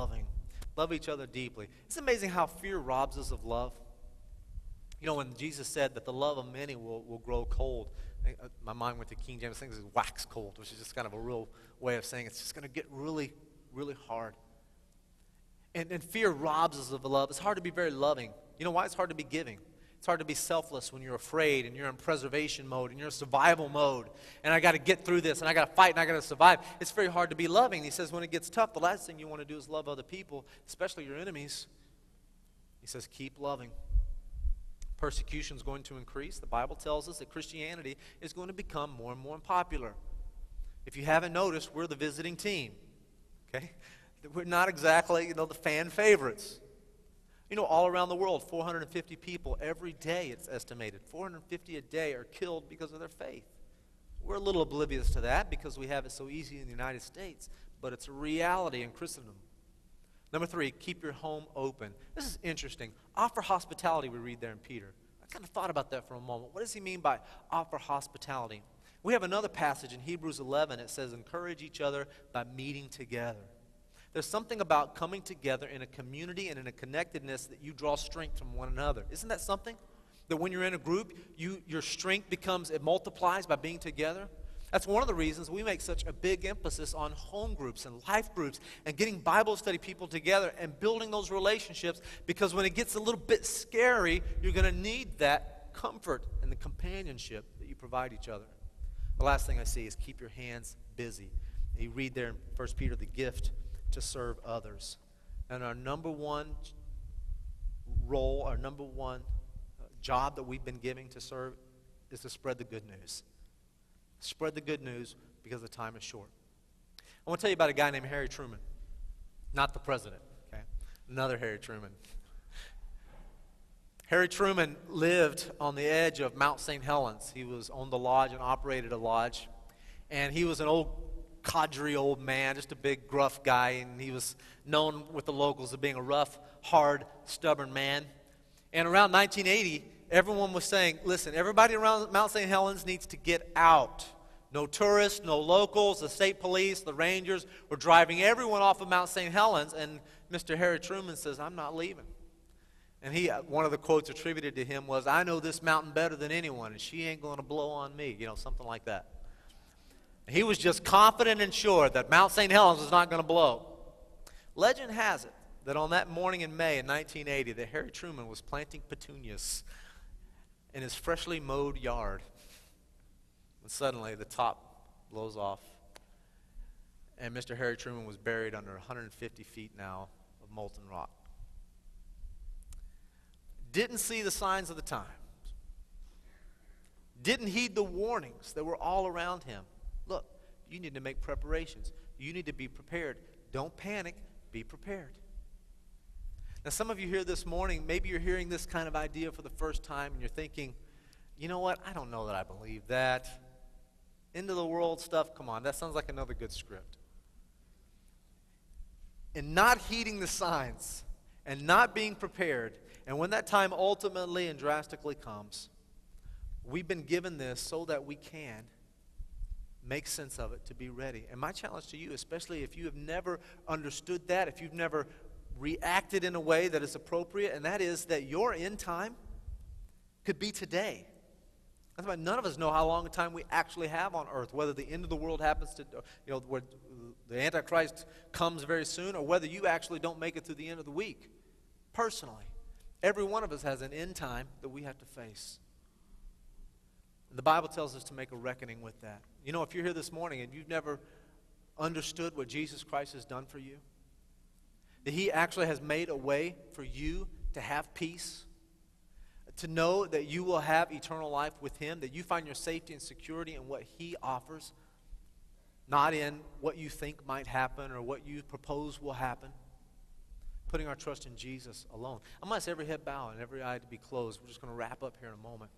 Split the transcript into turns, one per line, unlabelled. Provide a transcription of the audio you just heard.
loving. Love each other deeply. It's amazing how fear robs us of love. You know, when Jesus said that the love of many will grow cold, my mind went to King James. I think this is wax cold, which is just kind of a real way of saying it's just going to get really, really hard. And fear robs us of love. It's hard to be very loving. You know why? It's hard to be giving. It's hard to be selfless when you're afraid and you're in preservation mode and you're in survival mode. And I got to get through this and I got to fight and I got to survive. It's very hard to be loving. He says when it gets tough, the last thing you want to do is love other people, especially your enemies. He says keep loving. Persecution is going to increase. The Bible tells us that Christianity is going to become more and more unpopular. If you haven't noticed, we're the visiting team. Okay? We're not exactly, the fan favorites. You know, all around the world, 450 people every day, it's estimated. 450 a day are killed because of their faith. We're a little oblivious to that because we have it so easy in the United States, but it's a reality in Christendom. Number 3, keep your home open. This is interesting. Offer hospitality, we read there in Peter. I kind of thought about that for a moment. What does he mean by offer hospitality? We have another passage in Hebrews 11. It says, encourage each other by meeting together. There's something about coming together in a community and in a connectedness that you draw strength from one another. Isn't that something? That when you're in a group, your strength it multiplies by being together. That's one of the reasons we make such a big emphasis on home groups and life groups and getting Bible study people together and building those relationships, because when it gets a little bit scary, you're going to need that comfort and the companionship that you provide each other. The last thing I see is keep your hands busy. You read there in 1 Peter, the gift to serve others. And our number one role, our number one job that we've been giving to serve is to spread the good news. Spread the good news because the time is short. I want to tell you about a guy named Harry Truman. Not the president, okay? Another Harry Truman. Harry Truman lived on the edge of Mount St. Helens. He was on the lodge and operated a lodge. And he was an cadre old man, just a big, gruff guy, and he was known with the locals as being a rough, hard, stubborn man. And around 1980, everyone was saying, listen, everybody around Mount St. Helens needs to get out. No tourists, no locals, the state police, the rangers were driving everyone off of Mount St. Helens, and Mr. Harry Truman says, I'm not leaving. And one of the quotes attributed to him was, I know this mountain better than anyone, and she ain't going to blow on me, something like that. He was just confident and sure that Mount St. Helens was not going to blow. Legend has it that on that morning in May in 1980, that Harry Truman was planting petunias in his freshly mowed yard. And suddenly the top blows off. And Mr. Harry Truman was buried under 150 feet now of molten rock. Didn't see the signs of the times. Didn't heed the warnings that were all around him. Look, you need to make preparations. You need to be prepared. Don't panic. Be prepared. Now, some of you here this morning, maybe you're hearing this kind of idea for the first time, and you're thinking, you know what? I don't know that I believe that. End of the world stuff, come on. That sounds like another good script. And not heeding the signs and not being prepared, and when that time ultimately and drastically comes, we've been given this so that we can make sense of it, to be ready. And my challenge to you, especially if you have never understood that, if you've never reacted in a way that is appropriate, and that is that your end time could be today. That's why none of us know how long a time we actually have on earth, whether the end of the world happens to, where the Antichrist comes very soon, or whether you actually don't make it through the end of the week. Personally, every one of us has an end time that we have to face. The Bible tells us to make a reckoning with that. If you're here this morning and you've never understood what Jesus Christ has done for you, that he actually has made a way for you to have peace, to know that you will have eternal life with him, that you find your safety and security in what he offers, not in what you think might happen or what you propose will happen. Putting our trust in Jesus alone. I'm going to ask every head bow and every eye to be closed. We're just going to wrap up here in a moment.